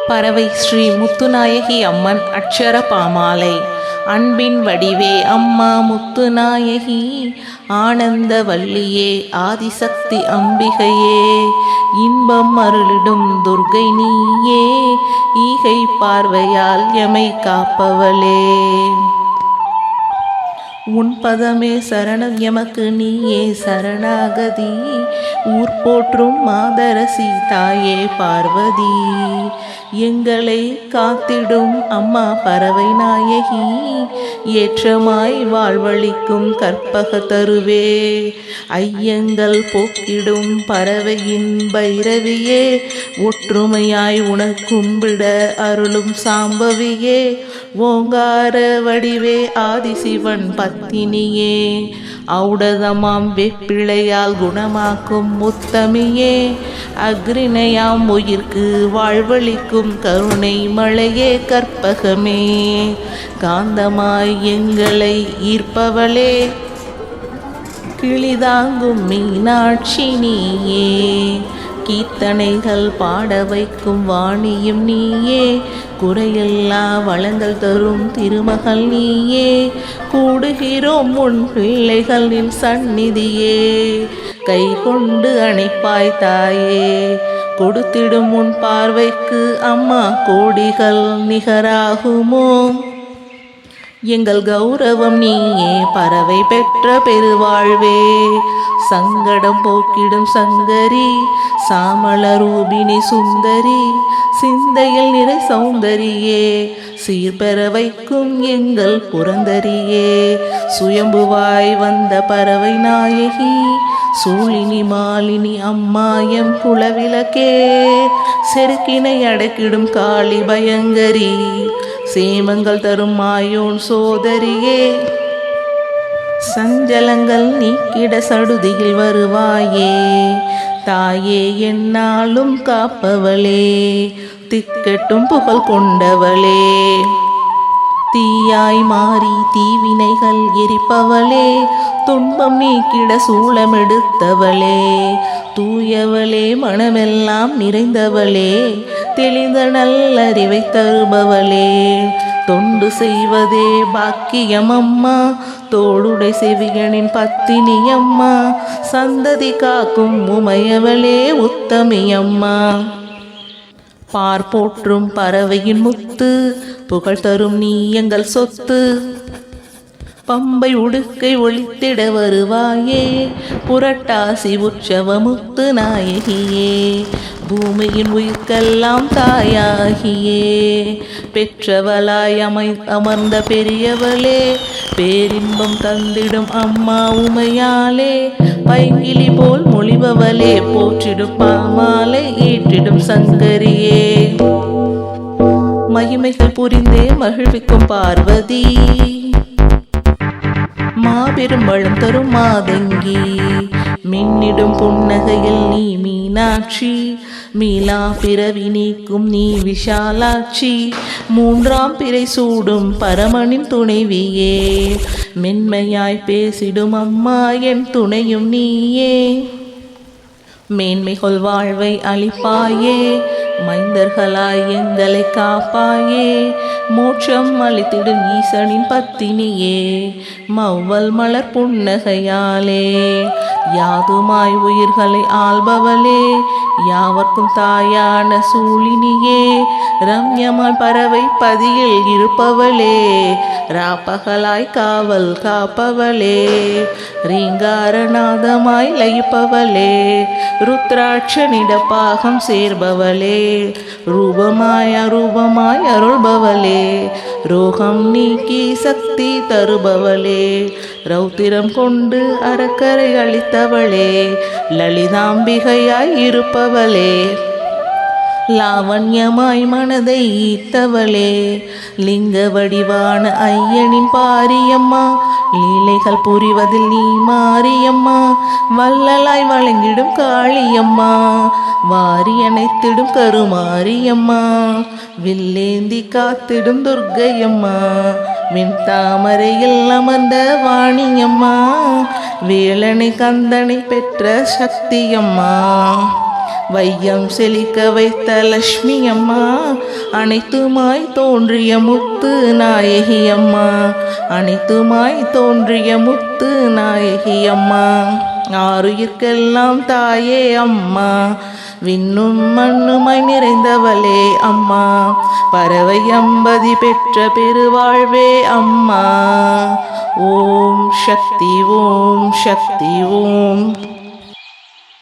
பறவை ஸ்ரீ முத்துநாயகி அம்மன் அட்சர பாமாலை. அன்பின் வடிவே அம்மா முத்துநாயகி, ஆனந்த வள்ளியே ஆதிசக்தி அம்பிகையே, இன்பம் அருளிடும் துர்க்கை நீயே, ஈகை பார்வையால் எமை காப்பவளே. உன் பதமே சரணம் எமக்கு நீயே சரணாகதி, ஊர் போற்றும் மாதரசி தாயே பார்வதி, எங்களை காத்திடும் அம்மா பறவை நாயகி, ஏற்றமாய் வாழ்வழிக்கும் கற்பக தருவே, ஐயங்கள் போக்கிடும் பறவையின் பைரவியே, ஒற்றுமையாய் உனக்கும்பிட அருளும் சாம்பவியே, ஓங்கார வடிவே ஆதிசிவன் பத்தினியே, ஔடதமாம் வெப்பிழையால் குணமாக்கும் முத்தமியே, அக்ரிணையாம் உயிர்க்கு வாழ்வழிக்கும் கருணை மழையே, கற்பகமே காந்தமாய் எங்களை ஈர்ப்பவளே, கிளிதாங்கும் மீனாட்சி நீயே, கீர்த்தனைகள் பாட வைக்கும் வாணியும் நீயே, குறையில்லா வளங்கள் தரும் திருமகள் நீயே, கூடுகிறோம் உன் பிள்ளைகளின் சந்நிதியே, கை கொண்டு அணைப்பாய் தாயே, கொடுத்திடும் உன் பார்வைக்கு அம்மா கோடிகள் நிகராகுமோ, எங்கள் கௌரவம் நீயே பறவை பெற்ற பெருவாழ்வே, சங்கடம் போக்கிடும் சங்கரி சாமள ரூபிணி சுந்தரி, சிந்தையில் நிறை சௌந்தரியே, சீர்பெற வைக்கும் எங்கள் புரந்தரியே, சுயம்புவாய் வந்த பறவை நாயகி, சூழினி மாலினி அம்மாயம் குலவிளக்கே, செருக்கினை அடக்கிடும் காளி பயங்கரி, சேமங்கள் தரும் மாயோன் சோதரியே, சஞ்சலங்கள் நீக்கிட சடுதியில் வருவாயே, தாயே என்னாலும் காப்பவளே, திக்கட்டும் புகழ் கொண்டவளே, தீயாய் மாறி தீவினைகள் எரிப்பவளே, துன்பம் நீக்கிட சூளமெடுத்தவளே, தூயவளே மனமெல்லாம் நிறைந்தவளே, தெளிந்த நல்லறிவை தருபவளே, தொண்டு செய்வதே பாக்கியம் அம்மா, தோளுடை செவியனின் பத்தினி அம்மா, சந்ததி காக்கும் உமையவளே உத்தமியம்மா, பார் போற்றும் பறவையின் முத்து, புகழ் தரும் நீ எங்கள் சொத்து, பம்பை உடுக்கை ஒளித்திட வருவாயே, புரட்டாசி உற்சவ முத்து நாயகியே, பூமியின் உயிர்க்கெல்லாம் தாயாகியே, பெற்றவளாய் அமர்ந்த பெரியவளே, பேரின்பம் தந்திடும் அம்மா உமையாலே, பைங்கிலி போல் மொழிபவளே, போற்றிடும் பாமாலை ஈற்றிடும் சங்கரியே, மகிமைகள் புரிந்தே மகிழ்விக்கும் பார்வதி, மாபெரும் வளம் தரும் மாதங்கி, மின்னிடும் புன்னகையில் நீ மீனாட்சி, மீளா பிறவி நீக்கும் நீ விஷாலாட்சி, மூன்றாம் பிறை சூடும் பரமனின் துணைவியே, மென்மையாய் பேசிடும் அம்மா என் துணையும் நீயே, மேன்மைகள் வாழ்வை அளிப்பாயே, மைந்தர்களாய் எங்களை காப்பாயே, மோட்சம் அளித்திடும் ஈசனின் பத்தினியே, மவ்வல் மலர் புன்னகையாலே, யாதுமாய் உயிர்களை ஆள்பவளே, யாவர்க்கும் தாயான சூழினியே, ரம்யமாய் பறவை பதியில் இருப்பவளே, ராப்பகலாய் காவல் காப்பவளே, ரீங்காரநாதமாய் லயிப்பவளே, ருத்ராட்சனிட பாகம் சேர்பவளே, ரூபமாய் அரூபமாய் அருள்பவளே, ரோகம் நீக்கி சக்தி தருபவளே, ரௌத்திரம் கொண்டு அறக்கரை அளித்தவளே, லலிதாம்பிகையாய் இருப்பவளே, லாவண்யமாய் மனதை ஈர்த்தவளே, லிங்க வடிவான ஐயனின் பாரியம்மா, லீலைகள் புரிவதில் நீ மாரியம்மா, வள்ளலாய் வழங்கிடும் காளியம்மா, வாரி அணைத்திடும் கருமாரியம்மா, வில்லேந்தி காத்திடும் துர்க்கையம்மா, வெண்தாமரையில் அமர்ந்த வாணியம்மா, வேலனை கந்தனை பெற்ற சக்தியம்மா, வையம் செழிக்க வைத்த லக்ஷ்மி அம்மா, அனைத்துமாய் தோன்றிய முத்து நாயகி அம்மா, அனைத்துமாய் தோன்றிய முத்து நாயகி அம்மா. ஆறுயிர்க்கெல்லாம் தாயே அம்மா, விண்ணும் மண்ணுமாய் நிறைந்தவளே அம்மா, பறவை அம்பதி பெற்ற பெருவாழ்வே அம்மா. ஓம் சக்தி ஓம் சக்தி ஓம்.